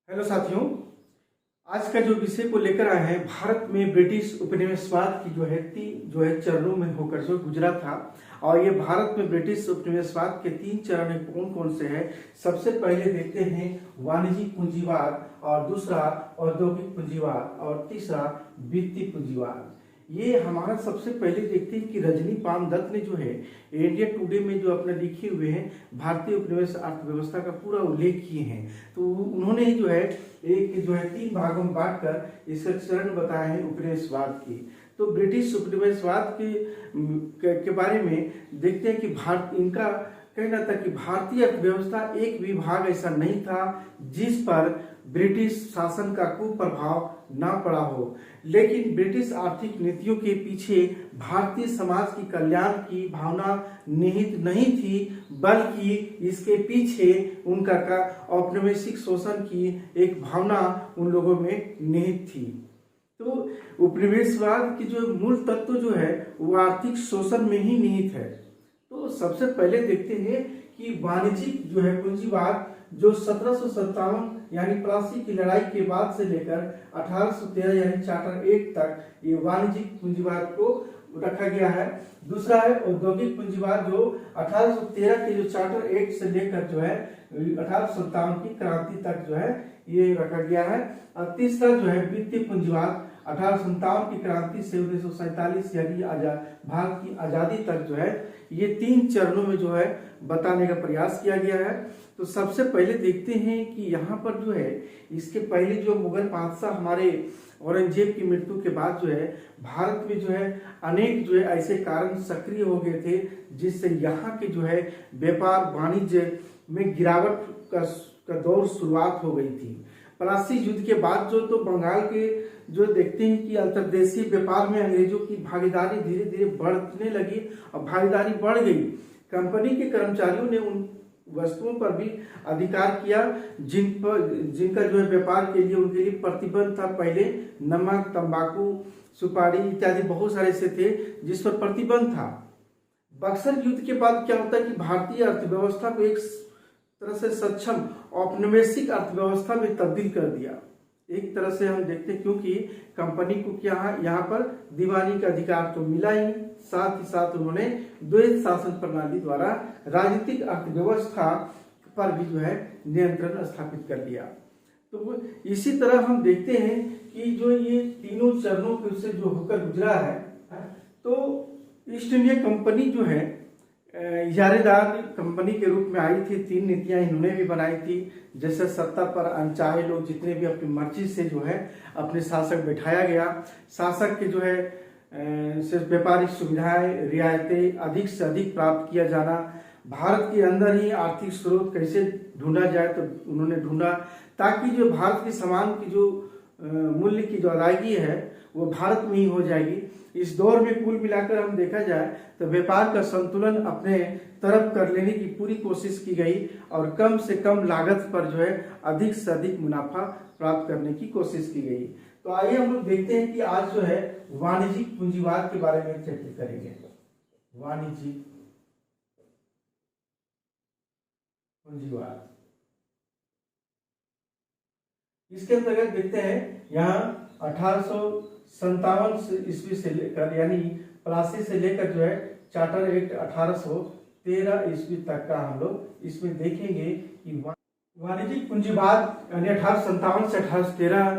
Hello साथियों, आज का जो विषय को लेकर आए हैं, भारत में ब्रिटिश उपनिवेशवाद की जो है चरणों में होकर जो गुजरा था। और ये भारत में ब्रिटिश उपनिवेशवाद के 3 चरण कौन कौन से हैं। सबसे पहले देखते हैं वाणिज्यिक पूंजीवाद, और दूसरा औद्योगिक पूंजीवाद, और तीसरा वित्तीय पूंजीवाद। ये हमारा सबसे पहले देखते हैं कि रजनी पान दत्त ने जो है इंडिया टुडे में जो अपने लिखे हुए हैं भारतीय उपनिवेश अर्थव्यवस्था का पूरा उल्लेख किए हैं। तो उन्होंने जो है 3 भागों में बांटकर इसका चरण बताए हैं उपनिवेशवाद की। तो ब्रिटिश उपनिवेशवाद के बारे में देखते हैं कि भारत इनका कहना था कि भारतीय अर्थव्यवस्था एक भी भाग ऐसा नहीं था जिस पर ब्रिटिश शासन का कुप्रभाव ना पड़ा हो। लेकिन ब्रिटिश आर्थिक नीतियों के पीछे भारतीय समाज की कल्याण की भावना निहित नहीं थी, बल्कि इसके पीछे उनका औपनिवेशिक शोषण की एक भावना उन लोगों में निहित थी। तो उपनिवेशवाद की जो मूल तत्व जो है वो आर्थिक शोषण में ही निहित है। तो सबसे पहले देखते हैं कि वाणिज्यिक जो है पूंजीवाद जो 1757 यानी प्लासी की लड़ाई के बाद से लेकर 1813 यानी चार्टर एक्ट तक ये वाणिज्यिक पूंजीवाद को रखा गया है। दूसरा है औद्योगिक पूंजीवाद जो 1813 के जो चार्टर एक्ट से लेकर जो है 1857 की क्रांति तक जो है ये रखा गया है। और तीसरा जो है वित्तीय पूंजीवाद 1857 की क्रांति से 1947 यानी भारत की आजादी तक जो है ये 3 चरणों में जो है बताने का प्रयास किया गया है। तो सबसे पहले देखते हैं कि यहाँ पर जो है इसके पहले जो मुगल बादशाह हमारे औरंगजेब की मृत्यु के बाद जो है भारत में जो है अनेक जो है ऐसे कारण सक्रिय हो गए थे जिससे यहाँ के जो है व्यापार वाणिज्य में गिरावट का दौर शुरुआत हो गई थी। प्लासी युद्ध के बाद तो बंगाल के जो देखते हैं कि अंतर्देशीय व्यापार में अंग्रेजों की भागीदारी धीरे धीरे बढ़ने लगी और भागीदारी बढ़ गई। कंपनी के कर्मचारियों ने उन वस्तुओं पर भी अधिकार किया जिनका जो है व्यापार के लिए उनके लिए प्रतिबंध था। पहले नमक, तंबाकू, सुपारी इत्यादि बहुत सारे ऐसे थे जिस पर प्रतिबंध था। बक्सर युद्ध के बाद क्या होता है कि भारतीय अर्थव्यवस्था को एक तरह से सक्षम औपनिवेशिक अर्थव्यवस्था में तब्दील कर दिया। एक तरह से हम देखते हैं क्योंकि कंपनी को क्या यहाँ पर दीवानी का अधिकार तो मिला ही, साथ ही साथ उन्होंने द्वैध शासन प्रणाली द्वारा राजनीतिक अर्थव्यवस्था पर भी जो है नियंत्रण स्थापित कर दिया। तो इसी तरह हम देखते हैं कि जो ये तीनों चरणों के से जो होकर गुजरा है, तो ईस्ट इंडिया कंपनी जो है इजारेदार कंपनी के रूप में आई थी। 3 नीतियां इन्होंने भी बनाई थी, जैसे सत्ता पर अनचाहे लोग जितने भी अपनी मर्जी से जो है अपने शासक बैठाया गया। शासक के जो है व्यापारिक सुविधाएं, रियायतें अधिक से अधिक प्राप्त किया जाना, भारत के अंदर ही आर्थिक स्रोत कैसे ढूंढा जाए तो उन्होंने ढूंढा, ताकि जो भारत के सामान की जो मूल्य की जो अदायगी है वो भारत में ही हो जाएगी। इस दौर में कुल मिलाकर हम देखा जाए तो व्यापार का संतुलन अपने तरफ कर लेने की पूरी कोशिश की गई और कम से कम लागत पर जो है अधिक से अधिक मुनाफा प्राप्त करने की कोशिश की गई। तो आइए हम लोग देखते हैं कि आज जो है वाणिज्यिक पूंजीवाद के बारे में चर्चा करेंगे। वाणिज्यिक पूंजीवाद, इसके अंतर्गत देखते हैं यहाँ 1857 ईस्वी से लेकर यानी प्लासी से लेकर जो है चार्टर एक्ट 1813 ईस्वी तक का हम लोग इसमें देखेंगे कि वाणिज्यिक पूंजीवाद यानी 1857 से 1813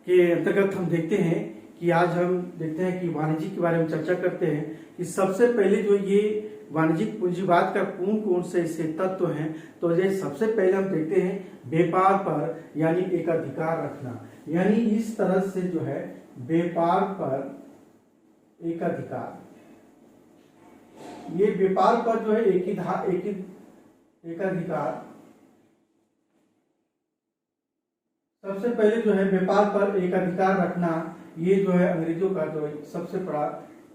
के अंतर्गत हम देखते हैं कि आज हम देखते हैं कि वाणिज्य के बारे में चर्चा करते हैं कि सबसे पहले जो ये वाणिज्यिक पूंजीवाद का कौन से ऐसे तत्व हैं। तो ये सबसे पहले हम देखते हैं व्यापार पर यानी एक अधिकार रखना, यानी इस तरह से जो है व्यापार पर एक अधिकार, ये व्यापार पर जो है एक अधिकार। सबसे पहले जो है व्यापार पर एक अधिकार रखना, ये जो है अंग्रेजों का जो सबसे बड़ा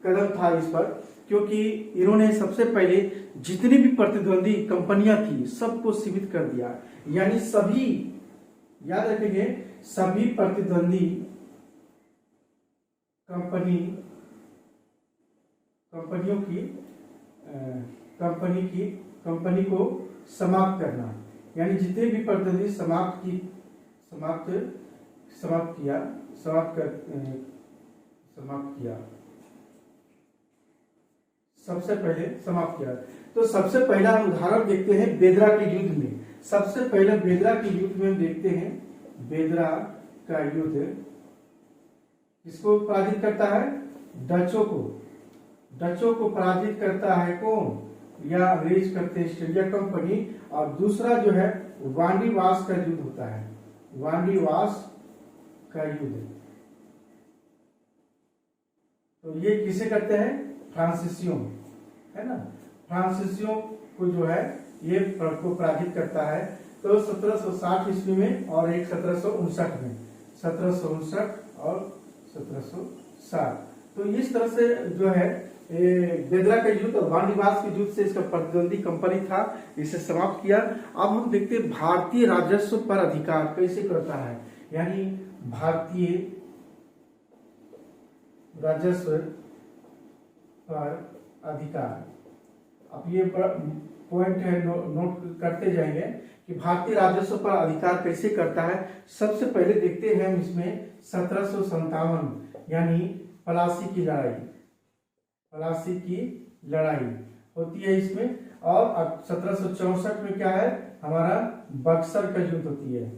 कदम था इस पर, क्योंकि इन्होंने सबसे पहले जितनी भी प्रतिद्वंदी कंपनियां थी सबको सीमित कर दिया। यानी सभी, याद रखेंगे, सभी प्रतिद्वंदी कंपनी को समाप्त करना, यानी जितने भी प्रतिद्वंदी समाप्त समाप्त किया समाप्त कर समाप्त किया सबसे पहले समाप्त किया। तो सबसे पहला हम उदाहरण देखते हैं बेदरा के युद्ध में। सबसे पहले बेदरा के युद्ध में हम देखते हैं बेदरा का युद्ध किसको पराजित करता है? डचों को। डचों को पराजित करता है कौन? या अंग्रेज करते ईस्ट इंडिया कंपनी। और दूसरा जो है वांडीवास का युद्ध होता है, वांडीवास का युद्ध। तो ये किसे करते हैं? फ्रांसीसियों, है ना। फ्रांसीसियों को जो है ये को पराजित करता है। तो 1760 ईस्वी में और एक 1759 में, 1759 और 1760। तो इस तरह से जो है बेदरा का युद्ध और वांडीवास के युद्ध से इसका प्रतिद्वंदी कंपनी था, इसे समाप्त किया। अब हम देखते हैं भारतीय राजस्व पर अधिकार कैसे करता है, यानी भारतीय राजस्व पर अधिकार। अब ये पॉइंट है, नोट करते जाएंगे कि भारतीय राजस्व पर अधिकार कैसे करता है। सबसे पहले देखते हैं हम इसमें 1757 यानी पलासी की लड़ाई, पलासी की लड़ाई होती है इसमें। और 1764 में क्या है? हमारा बक्सर का युद्ध होती है,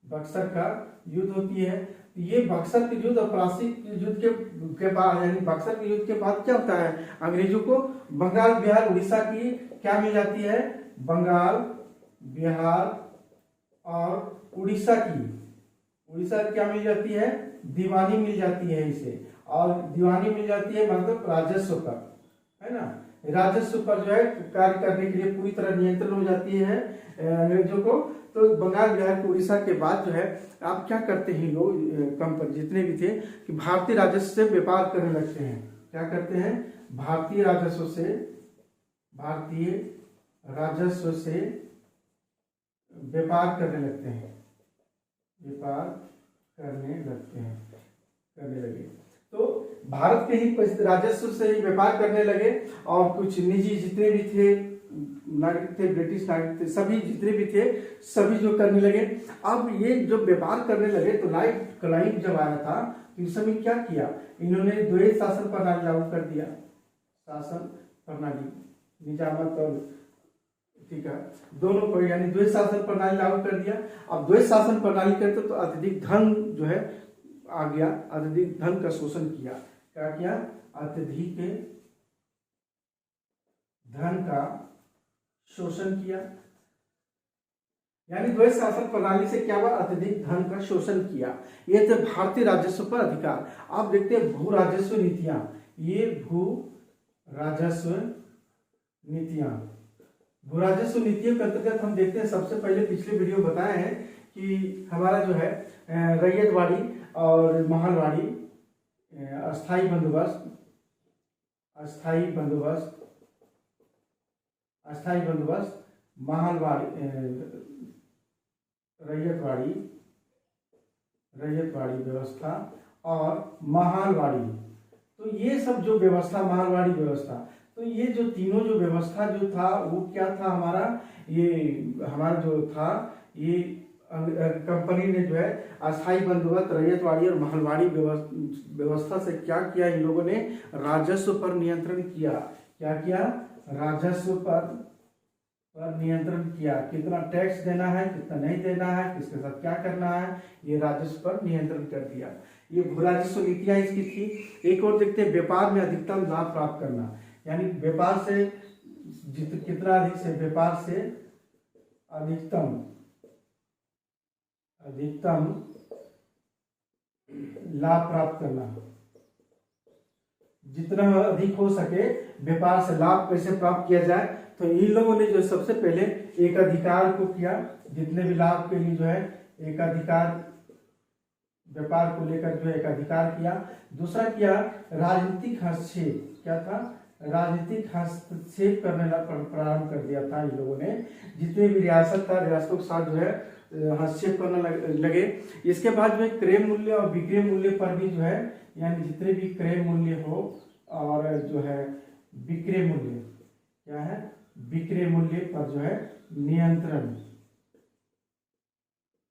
बक्सर का युद्ध होती है। ये बक्सर के युद्ध और पलासी के युद्ध के बाद, यानी बक्सर के युद्ध के बाद क्या होता है? अंग्रेजों को बंगाल, बिहार, उड़ीसा की क्या मिल जाती है? बंगाल, बिहार और उड़ीसा की, उड़ीसा क्या मिल जाती है? दीवानी मिल जाती है इसे। और दीवानी मिल जाती है मतलब राजस्व पर, है ना। राजस्व पर जो है कार्य करने के लिए पूरी तरह नियंत्रण हो जाती है अंग्रेजों को। तो बंगाल, बिहार, उड़ीसा के बाद जो है आप क्या करते हैं लोग, कंपनी जितने भी थे, कि भारतीय राजस्व से व्यापार करने लगते हैं। क्या करते हैं? भारतीय राजस्व से, भारतीय राजस्व से व्यापार करने लगते हैं, व्यापार करने लगते हैं, करने लगे। तो भारत के ही राजस्व से ही व्यापार करने लगे। और कुछ निजी जितने भी थे नागरिक थे, ब्रिटिश नागरिक थे, सभी जितने भी थे सभी जो करने लगे। अब ये जो व्यापार करने लगे तो लॉर्ड क्लाइव जब आया था तो इस समय क्या किया? इन्होंने द्वैत शासन प्रणाली लागू कर दिया, शासन प्रणाली, निजामत और ठीक है दोनों को, यानी द्वैत शासन प्रणाली लागू कर दिया। अब द्वैत शासन प्रणाली करते तो अत्यधिक धन जो है आ गया, अत्यधिक धन का शोषण किया। क्या किया? अत्यधिक धन का शोषण किया। यानी द्वैत शासन प्रणाली से क्या हुआ? अत्यधिक धन का शोषण किया। ये थे भारतीय राजस्व पर अधिकार। आप देखते हैं भू राजस्व नीतियां, ये भू राजस्व नीतियां, भू राजस्व नीतियों के अंतर्गत हम देखते हैं, सबसे पहले पिछले वीडियो बताए हैं कि हमारा जो है रैयतवाड़ी और महलवाड़ी, अस्थाई बंदोबस्त, अस्थाई बंदोबस्त, अस्थाई बंदोबस्त, महलवाड़ी, रैयतवाड़ी, रैयतवाड़ी व्यवस्था और महलवाड़ी। तो ये सब जो व्यवस्था, महलवाड़ी व्यवस्था, तो ये जो तीनों जो व्यवस्था जो था वो क्या था हमारा? ये हमारा जो था ये कंपनी ने जो है अस्थाई बंदोबस्त, रैयतवाड़ी और महलवाड़ी व्यवस्था से क्या किया? इन लोगों ने राजस्व पर नियंत्रण किया। क्या किया? राजस्व पर नियंत्रण किया। कितना टैक्स देना है, कितना नहीं देना है, किसके साथ क्या करना है, ये राजस्व पर नियंत्रण कर दिया। ये भू राजस्व नीतियां इसकी थी। एक और देखते हैं व्यापार में अधिकतम लाभ प्राप्त करना, यानी व्यापार से कितना अधिक से, व्यापार से अधिकतम लाभ प्राप्त करना, जितना अधिक हो सके व्यापार से लाभ कैसे प्राप्त किया जाए। तो इन लोगों ने जो सबसे पहले एक अधिकार को किया, जितने भी लाभ के लिए जो है एक अधिकार, व्यापार को लेकर जो एक अधिकार किया। दूसरा किया राजनीतिक हस्तक्षेप। क्या था? राजनीतिक हस्तक्षेप करने प्रारंभ कर दिया था इन लोगों ने। जितने भी रियासत था, रियासतों के साथ जो है हस्तक्षेप करने लगे। इसके बाद जो है क्रय मूल्य और विक्रय मूल्य पर भी जो है, यानी जितने भी क्रय मूल्य हो और जो है विक्रय मूल्य, क्या है? विक्रय मूल्य पर जो है नियंत्रण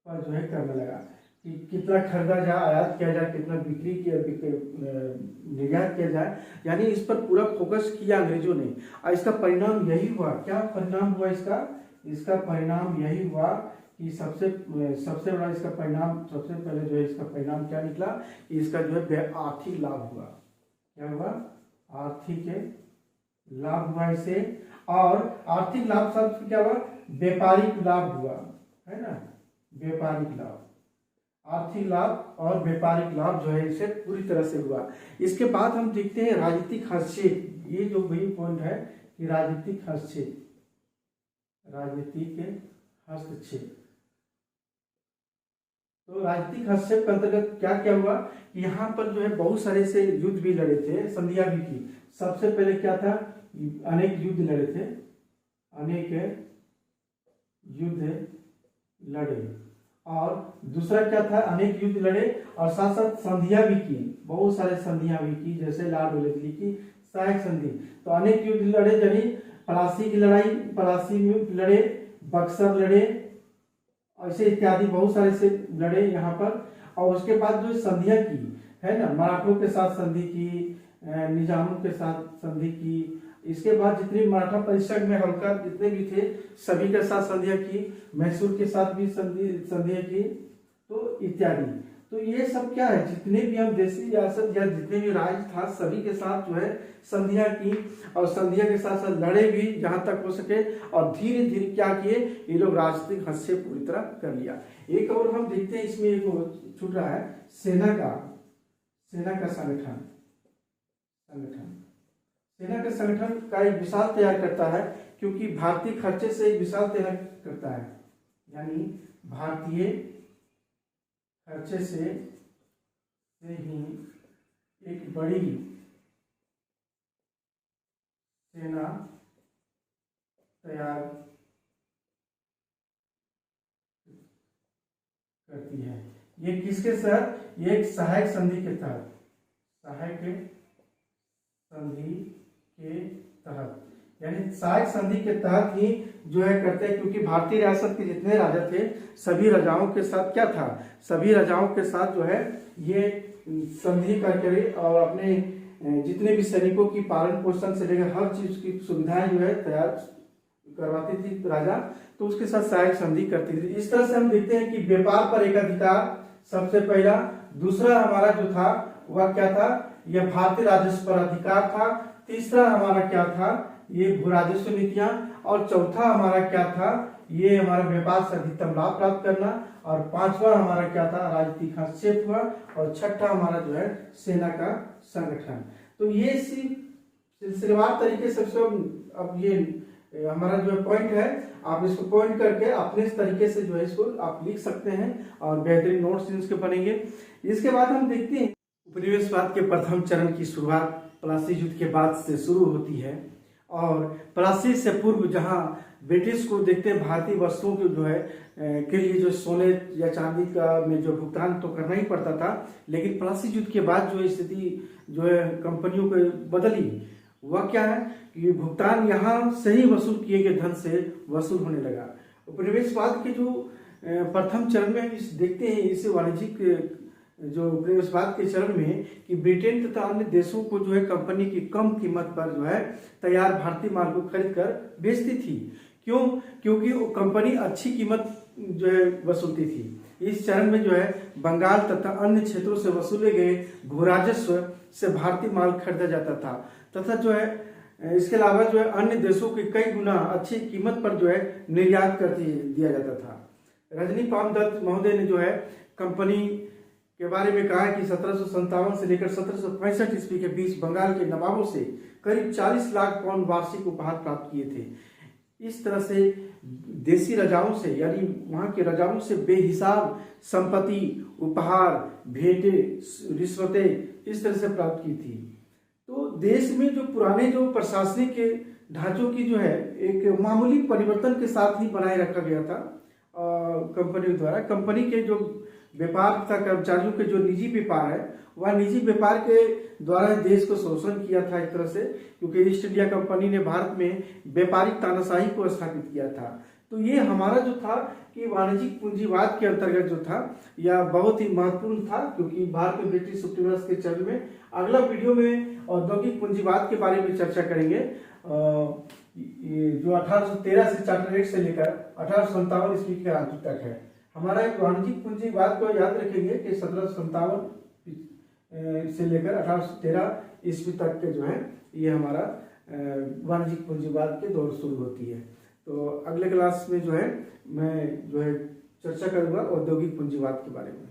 पर जो है करने लगा कि कितना खरीदा जाए, आयात किया जाए, कितना बिक्री किया, निर्यात किया जाए, यानी इस पर पूरा फोकस किया अंग्रेजों ने। और इसका परिणाम यही हुआ। क्या परिणाम हुआ इसका? इसका परिणाम यही हुआ कि सबसे बड़ा इसका परिणाम, सबसे पहले जो है इसका परिणाम क्या निकला कि इसका जो है आर्थिक लाभ हुआ। क्या हुआ? आर्थिक लाभ हुआ इसे। और आर्थिक लाभ शब्द क्या हुआ? व्यापारिक लाभ हुआ, है ना, व्यापारिक लाभ, आर्थिक लाभ और व्यापारिक लाभ जो है इसे पूरी तरह से हुआ। इसके बाद हम देखते हैं राजनीतिक हस्तक्षेप। ये जो वही पॉइंट है कि राजनीतिक हस्तक्षेप, राजनीतिक हस्तक्षेप। तो राजनीतिक हस्तक्षेप के अंतर्गत क्या क्या हुआ कि यहाँ पर जो है बहुत सारे से युद्ध भी लड़े थे, संधियां भी की। सबसे पहले क्या था? अनेक युद्ध लड़े थे, अनेक युद्ध लड़े। और दूसरा क्या था? अनेक युद्ध लड़े और साथ साथ संधियां भी की, बहुत सारे संधियां भी की, जैसे लॉर्ड वेलेस्ली की सहायक संधि। तो अनेक युद्ध लड़े, यानी प्लासी की लड़ाई, प्लासी में लड़े, बक्सर लड़े, ऐसे इत्यादि बहुत सारे से लड़े यहाँ पर। और उसके बाद जो संधियां की है ना, मराठों के साथ संधि की, निजामों के साथ संधि की, इसके बाद जितने मराठा परिषद में हल्का जितने भी थे सभी के साथ संधियां की, मैसूर के साथ भी संधियां की, तो इत्यादि। तो ये सब क्या है, जितने भी हम देशी रियासत या जितने भी राज्य था सभी के साथ जो है संधियां की, और संधियां के साथ साथ लड़े भी जहां तक हो सके। और धीरे धीरे क्या किए ये लोग, राजनीतिक हस्तक्षेप पूरी तरह कर लिया। एक और हम देखते हैं इसमें एक छूट रहा है, सेना का संगठन। सेना के संगठन का एक विशाल तैयार करता है, क्योंकि भारतीय खर्चे से एक विशाल तैयार करता है, यानी भारतीय खर्चे से ही एक बड़ी सेना तैयार करती है। ये किसके साथ? ये एक सहायक संधि के तहत, सहायक संधि के तहत, यानी सहायक संधि के तहत ही जो है करते हैं। क्योंकि भारतीय रियासत के जितने राजा थे सभी राजाओं के साथ क्या था, सभी राजाओं के साथ जो है ये संधि करके और अपने जितने भी सैनिकों की पालन पोषण से लेकर हर चीज की सुविधाएं जो है तैयार करवाती थी राजा, तो उसके साथ सहायक संधि करती थी। इस तरह से हम देखते हैं कि व्यापार पर एकाधिकार सबसे पहला। दूसरा हमारा जो था वह क्या था, यह भारतीय राजस्व पर अधिकार था। तीसरा हमारा क्या था, ये भू राजस्व नीतियां। और चौथा हमारा क्या था, ये हमारा व्यापार से अधिकतम लाभ प्राप्त करना। और पांचवा हमारा क्या था, राजनीतिक हस्तक्षेप हुआ। और छठा हमारा जो है सेना का संगठन। तो ये सिलसिलेवार तरीके से अब ये हमारा जो है पॉइंट है, आप इसको पॉइंट करके अपने इस तरीके से जो है इसको आप लिख सकते हैं और बेहतरीन नोट्स इसके बनेंगे। इसके बाद हम देखते हैं उपनिवेशवाद के प्रथम चरण की शुरुआत प्लासी युद्ध के बाद से शुरू होती है। और प्लासी से पूर्व जहां ब्रिटिश को देखते हैं भारतीय वस्तुओं के जो है के लिए जो सोने या चांदी का में जो भुगतान तो करना ही पड़ता था, लेकिन प्लासी युद्ध के बाद जो स्थिति जो है कंपनियों को बदली। वह क्या है कि भुगतान यहाँ से ही वसूल किए गए धन से वसूल होने लगा। उपनिवेशवाद के जो प्रथम चरण में इस देखते हैं इस वाणिज्यिक जो उपनिवेशवाद के चरण में कि ब्रिटेन तथा अन्य देशों को जो है कंपनी की कम कीमत पर जो है तैयार भारतीय माल को खरीद कर बेचती थी। क्यों? क्योंकि वो कंपनी अच्छी कीमत जो है वसूलती थी। इस चरण में जो है बंगाल तथा अन्य क्षेत्रों से वसूले गए भू राजस्व से भारतीय माल खरीदा जाता था तथा जो है इसके अलावा जो है अन्य देशों के कई गुना अच्छी कीमत पर जो है निर्यात कर दिया जाता था। रजनी पाम दत्त महोदय ने जो है कंपनी के बारे में कहा कि 1757 से लेकर 1765 ईस्वी के बीच बंगाल के नवाबों से करीब 40 लाख पाउंड वार्षिक उपहार प्राप्त किए थे। इस तरह से देसी राजाओं से यानी वहां के राजाओं से बेहिसाब संपत्ति, उपहार, भेंटें, रिश्वतें इस तरह से प्राप्त की थी। तो देश में जो पुराने जो प्रशासनिक ढांचों की जो है एक मामूली परिवर्तन के साथ ही बनाए रखा गया था कंपनी द्वारा। कंपनी के जो व्यापार तथा कर्मचारियों के जो निजी व्यापार है वह निजी व्यापार के द्वारा देश को शोषण किया था एक तरह से, क्योंकि ईस्ट इंडिया कंपनी ने भारत में व्यापारिक तानाशाही को स्थापित किया था। तो ये हमारा जो था कि वाणिज्यिक पूंजीवाद के अंतर्गत जो था यह बहुत ही महत्वपूर्ण था, क्योंकि भारत में ब्रिटिश सुप्रीमेसी के चरण में। अगला वीडियो में औद्योगिक पूंजीवाद के बारे में चर्चा करेंगे, ये जो 1813 से चार्टर एक्ट से लेकर 1857 ईस्वी के अंत तक है। हमारा एक वाणिज्यिक पूंजीवाद को याद रखेंगे कि 1757 से लेकर 1813 ईस्वी तक के जो है ये हमारा वाणिज्यिक पूंजीवाद के दौर शुरू होती है। तो अगले क्लास में जो है मैं जो है चर्चा करूंगा औद्योगिक पूंजीवाद के बारे में।